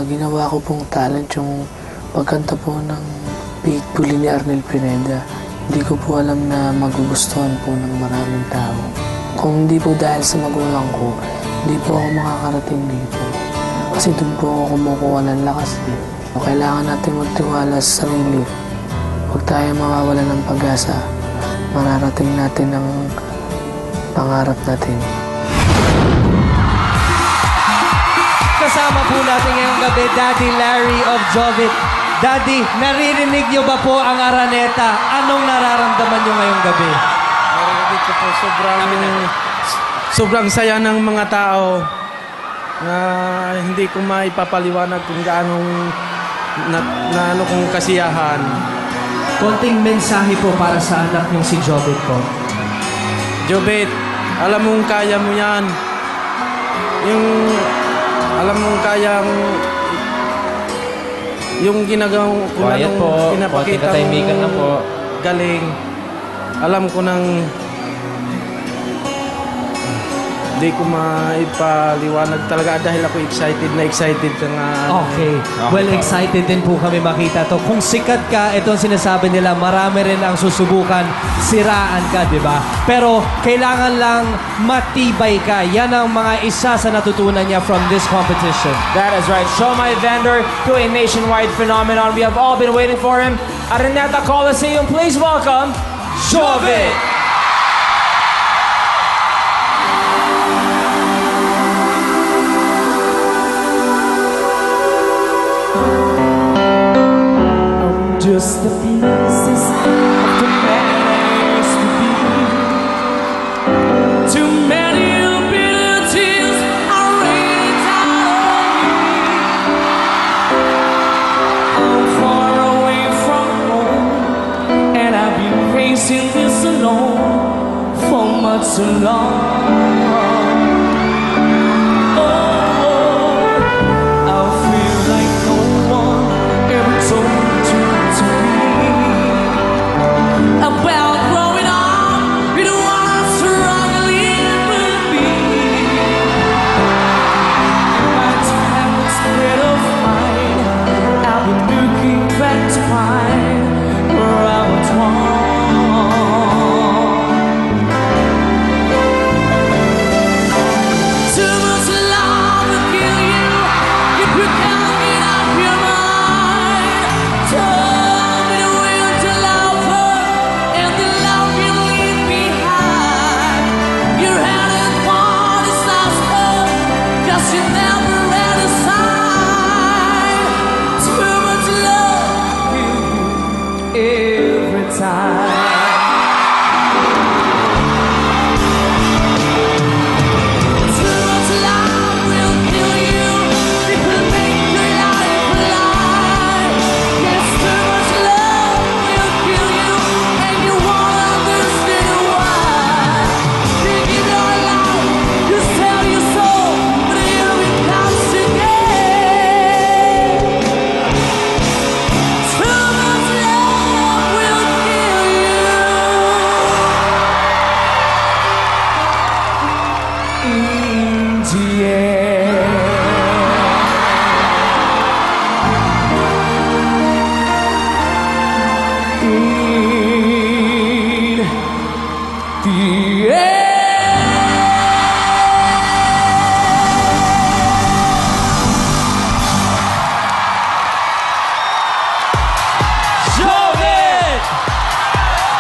Ginawa ko pong talent yung pagkanta po ng Pitbull ni Arnel Pineda. Hindi ko po alam na magugustuhan po ng maraming tao. Kung hindi po dahil sa magulang ko, hindi po ako makakarating dito. Kasi doon po ako kumukuha ng lakas. Kailangan natin magtiwala sa sarili. Huwag tayo mawawala ng pag-asa. Mararating natin ang pangarap natin. Kasama po natin ngayong gabi, Daddy Larry of Jovit. Daddy, naririnig niyo ba po ang Araneta? Anong nararamdaman niyo ngayong gabi? Naririnig ko po sobrang saya ng mga tao na hindi ko maipapaliwanag kung gaanong na ano kong kasiyahan. Konting mensahe po para sa anak niyong si Jovit po. Jovit, alam mong kaya mo yan. Alam mong kayang yung ginagawa kung Quiet anong po, pinapakita konting katahimikan lang po. Galing. Alam ko nang hindi ko maipaliwanag talaga dahil ako excited ka nga. Okay. Well, excited din po kami makita to. Kung sikat ka, ito ang sinasabi nila, marami rin ang susubukan, siraan ka, di ba? Pero kailangan lang matibay ka. Yan ang mga isa sa natutunan niya from this competition. That is right. Show my vendor to a nationwide phenomenon. We have all been waiting for him. Araneta Coliseum, please welcome Jovit! Just the pieces of the past to be. Too many bitter tears are raining down on me. I'm far away from home, and I've been facing this alone for much too long.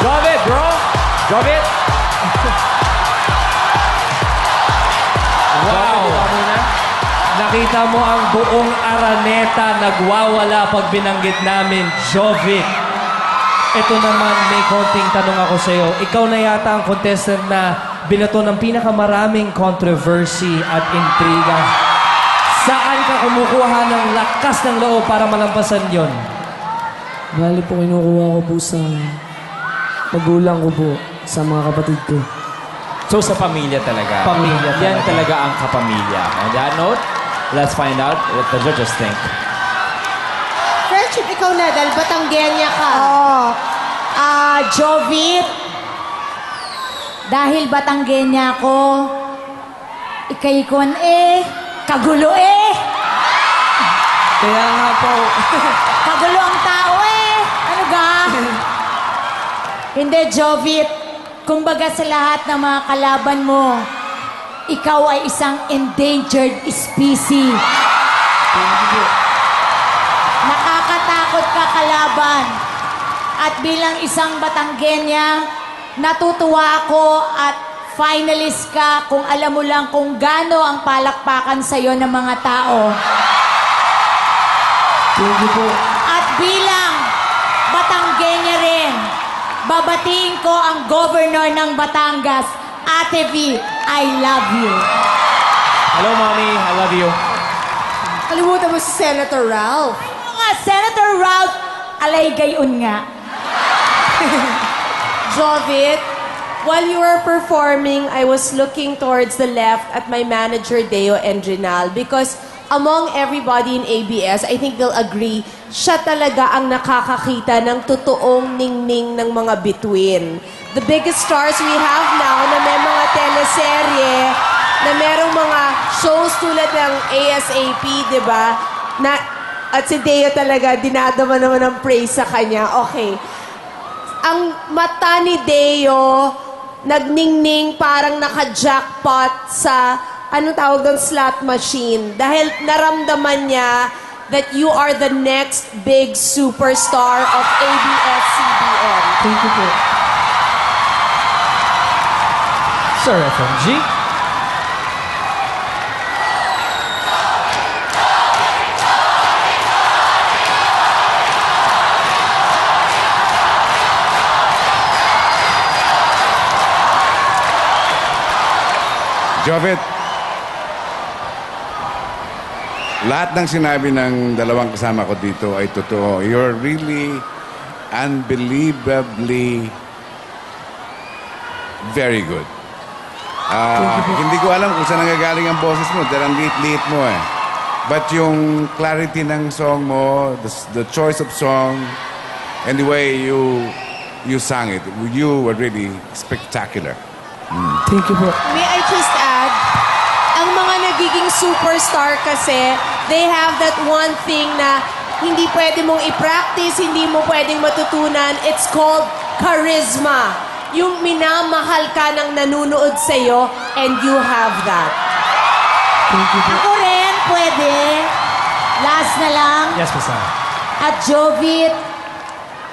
Jovit, bro! Jovit! Wow! Nakita mo ang buong Araneta nagwawala pag binanggit namin, Jovit. Ito naman, may konting tanong ako sa'yo. Ikaw na yata ang contestant na binato ng pinakamaraming controversy at intriga. Saan ka kumukuha ng lakas ng loob para malampasan yon? Bali po kinukuha ko po sa magulang ko po, sa mga kapatid ko. So sa pamilya talaga. Pamilya Yan talaga. talaga ang kapamilya. On that note, let's find out what the judges think. Friendship, ikaw na, dahil Batanggenya ka. Jovit, dahil Batanggenya ko, ikay kon kagulo Kaya nga po, Kagulo ang tao eh. Ano ga? Hindi, Jovit. Kumbaga sa lahat ng mga kalaban mo, ikaw ay isang endangered species. Nakakatakot ka kalaban. At bilang isang Batanggenya, natutuwa ako at finalist ka kung alam mo lang kung gaano ang palakpakan sa'yo ng mga tao. thank you po. At bilang Batanggenya rin, babatiin ko ang governor ng Batangas, Ate V, I love you. Hello, Mommy. I love you. Kalimutan mo si Senator Ralph. Mga Senator Ralph, alay gayon nga. Jovit, while you were performing, I was looking towards the left at my manager, Deo Endrinal, because among everybody in ABS, I think they'll agree, siya talaga ang nakakakita ng totoong ningning ng mga bituin. The biggest stars we have now na may mga teleserye, na merong mga shows tulad ng ASAP, di ba? At si Deo talaga, dinadama naman ng praise sa kanya. Okay. Ang mata ni Deo, nagningning parang naka-jackpot sa, anong tawag doon, slot machine. Dahil naramdaman niya that you are the next big superstar of ABS-CBN. Thank you po. Sir FMG. Jovit, lahat ng sinabi ng dalawang kasama ko dito ay totoo. You're really unbelievably very good. Hindi ko alam kung saan nanggagaling ang boses mo dahil ang liit-liit mo eh. But yung clarity ng song mo, the choice of song, and the way you sang it, you were really spectacular. Thank you po. May I just add, ang mga nagiging superstar kasi, they have that one thing na hindi pwede mong i-practice, hindi mo pwedeng matutunan. It's called charisma. Yung minamahal ka ng nanunood sa'yo, and you have that. Ako rin, pwede. Last na lang. Yes, Pastor. At Jovit,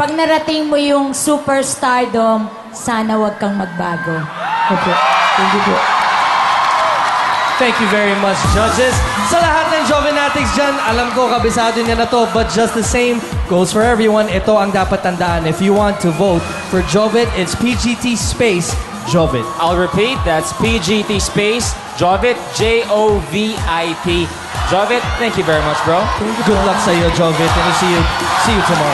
pag narating mo yung superstardom, sana wag kang magbago. Opo. Thank you po. Thank you very much, judges. Sa lahat ng Jovenatics dyan, alam ko kabisado niya na to, but just the same goes for everyone. Ito ang dapat tandaan. If you want to vote for Jovit, it's PGT space Jovit. I'll repeat. That's PGT space Jovit. Jovit. Jovit, thank you very much, bro. Good luck sa iyo, Jovit, and we'll see you tomorrow.